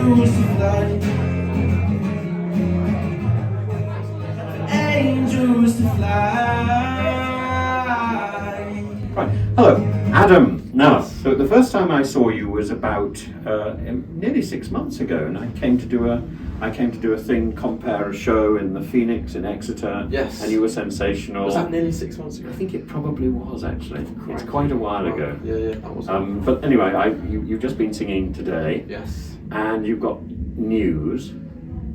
Angels to fly, angels to fly. Right. Hello, Adam. Now, so the first time I saw you was about nearly 6 months ago, and I came to do a thing, compare a show in the Phoenix in Exeter. Yes. And you were sensational. Was that nearly 6 months ago? I think it probably was actually. Crikey. It's quite a while ago. Yeah, that was. But anyway, you've just been singing today. Yes. And you've got news.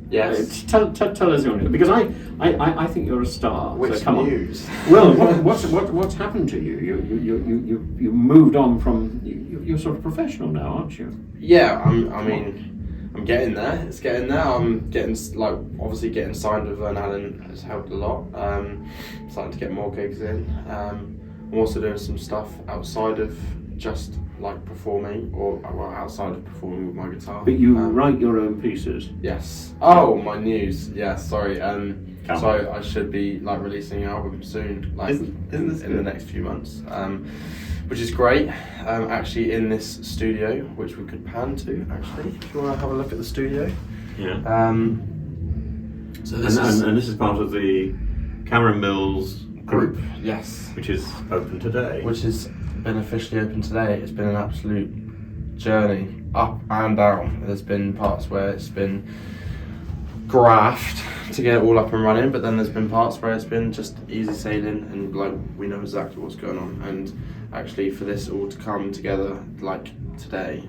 Yes. Tell us your news, because I think you're a star. Which so come news? On. Well, what's happened to you? You moved on from. You're sort of professional now, aren't you? Yeah, I'm getting there. It's getting there. I'm getting obviously getting signed with Van Allen has helped a lot. Starting to get more gigs in. I'm also doing some stuff outside of just like performing, or outside of performing with my guitar. But you write your own pieces. Yes. Oh, my news. Yeah, sorry. So I should be like releasing an album soon, like in the next few months, which is great. Actually, in this studio, which we could pan to. Actually, if you want to have a look at the studio. Yeah. So this is part of the Cameron Mills group. Yes. Which is open today. Which has been officially open today. It's been an absolute journey, up and down. There's been parts where it's been graft to get it all up and running, but then there's been parts where it's been just easy sailing, and like we know exactly what's going on. And actually, for this all to come together like today,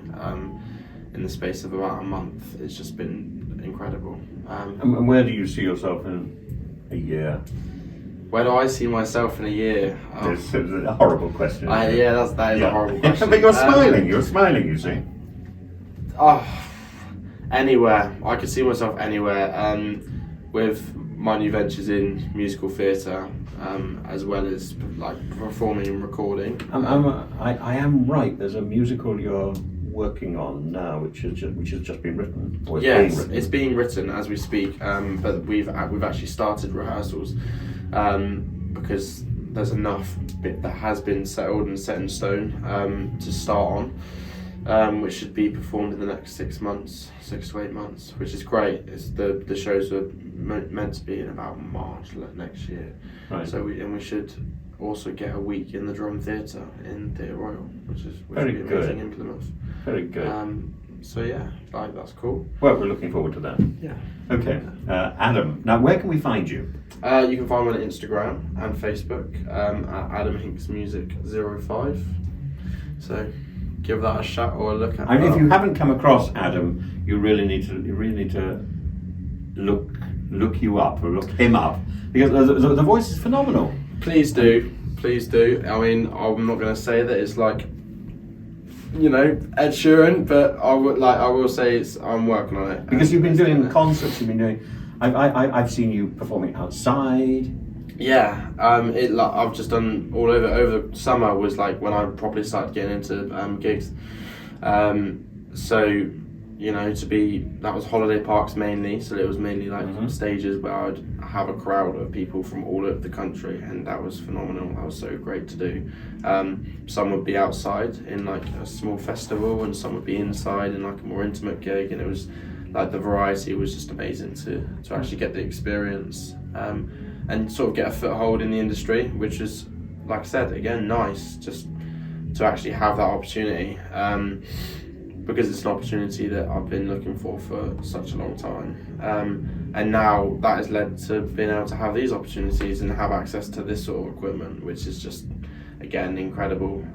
in the space of about a month, it's just been incredible. And where do you see yourself in a year? Where do I see myself in a year? It's a horrible question. That is a horrible question. But you're smiling. You're smiling. You see. Anywhere. I could see myself anywhere. With my new ventures in musical theatre, as well as like performing and recording. I am right. There's a musical you're working on now, which has just been written. Or It's being written as we speak. But we've actually started rehearsals. Because there's enough bit that has been settled and set in stone to start on, which should be performed in the next 6 to 8 months, which is great. It's the shows are meant to be in about March next year, right. So we should also get a week in the Drum Theatre in Theatre Royal, which very would be good. amazing in Plymouth. Very good. So yeah, that's cool. Well, we're looking forward to that. Yeah. Okay, Adam. Now, where can we find you? You can find me on Instagram and Facebook at Adam Hinks Music 05. So give that a shot or a look at. And if you haven't come across Adam, you really need to look you up or look him up, because the voice is phenomenal. Please do. I mean, I'm not going to say that it's like, Ed Sheeran, but I will say I'm working on it. Because you've been doing concerts. You've been doing. I've seen you performing outside. Yeah, I've just done all over the summer was like when I properly started getting into gigs. So that was holiday parks mainly. So it was mainly like stages where I'd have a crowd of people from all over the country, and that was phenomenal. That was so great to do. Some would be outside in like a small festival, and some would be inside in like a more intimate gig, and it was like the variety was just amazing to actually get the experience and sort of get a foothold in the industry, which is, like I said, again, nice just to actually have that opportunity, because it's an opportunity that I've been looking for such a long time, and now that has led to being able to have these opportunities and have access to this sort of equipment, which is just, again, incredible.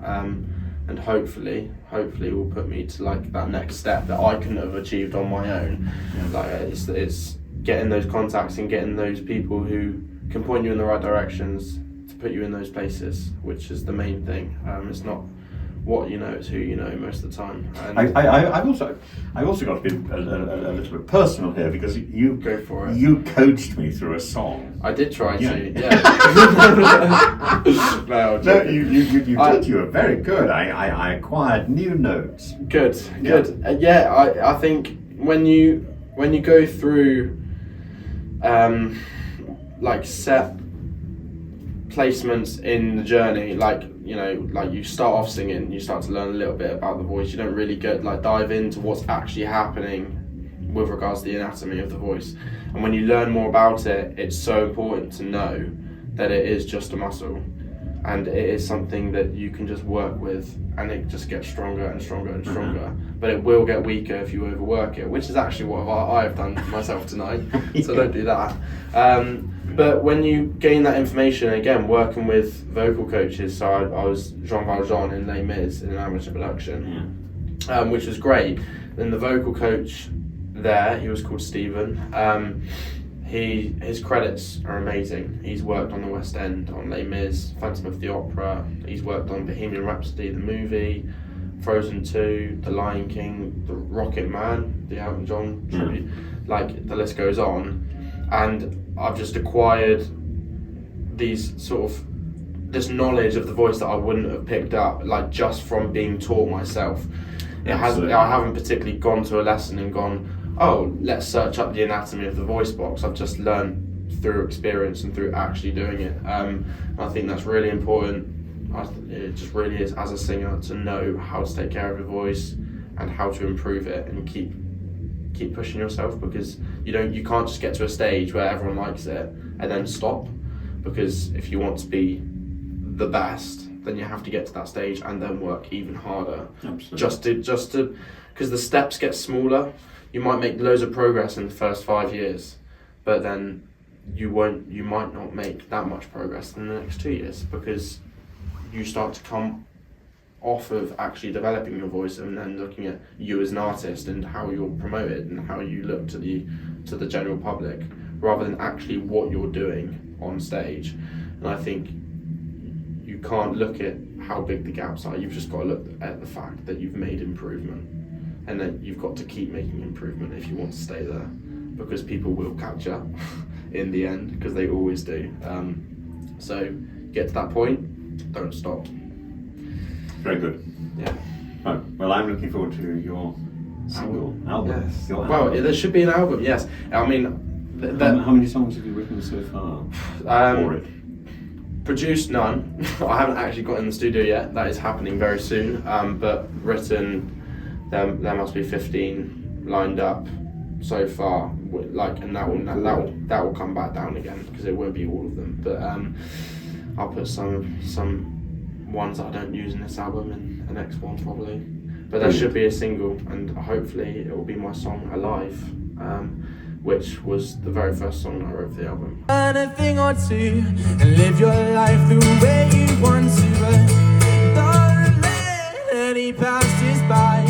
And hopefully will put me to like that next step that I couldn't have achieved on my own. Like it's getting those contacts and getting those people who can point you in the right directions to put you in those places, which is the main thing. It's not what you know, it's who you know most of the time. And I've also got to be a little bit personal here, because you go for it. You coached me through a song. I did try to. Yeah. No, you did. You were very good. I acquired new notes. Good. I think when you go through like set placements in the journey, like you start off singing, you start to learn a little bit about the voice. You don't really dive into what's actually happening with regards to the anatomy of the voice. And when you learn more about it, it's so important to know that it is just a muscle, and it is something that you can just work with, and it just gets stronger and stronger and stronger. But it will get weaker if you overwork it, which is actually what I've done myself tonight. So don't do that. But when you gain that information, again, working with vocal coaches, so I was Jean Valjean in Les Mis in an amateur production, which was great. Then the vocal coach there, he was called Stephen. His credits are amazing. He's worked on the West End, on Les Mis, Phantom of the Opera. He's worked on Bohemian Rhapsody, the movie, Frozen 2, The Lion King, The Rocket Man, the Elton John tribute. Like, the list goes on. And I've just acquired this knowledge of the voice that I wouldn't have picked up, like, just from being taught myself. I haven't particularly gone to a lesson and gone, oh, let's search up the anatomy of the voice box. I've just learned through experience and through actually doing it. I think that's really important. It just really is, as a singer, to know how to take care of your voice and how to improve it and keep pushing yourself, because you can't just get to a stage where everyone likes it and then stop. Because if you want to be the best, then you have to get to that stage and then work even harder. Absolutely. Just to because the steps get smaller. You might make loads of progress in the first 5 years, but then you might not make that much progress in the next 2 years, because you start to come off of actually developing your voice and then looking at you as an artist and how you're promoted and how you look to the general public, rather than actually what you're doing on stage. And I think you can't look at how big the gaps are. You've just got to look at the fact that you've made improvement, and then you've got to keep making improvement if you want to stay there, because people will catch up in the end, because they always do. So get to that point, don't stop. Very good. Yeah. Right. Well, I'm looking forward to your album. Yes. Your Well, album. there should be an album. Yes. I mean, how many songs have you written so far for it? Produced none. I haven't actually got in the studio yet. That is happening very soon. But written, there must be 15 lined up so far. Like, and that will come back down again, because it won't be all of them. But I'll put some ones that I don't use in this album in the next one probably. But there should be a single, and hopefully it will be my song Alive, which was the very first song I wrote for the album. Learn a thing or two and live your life the way you want to, but don't let any passes by.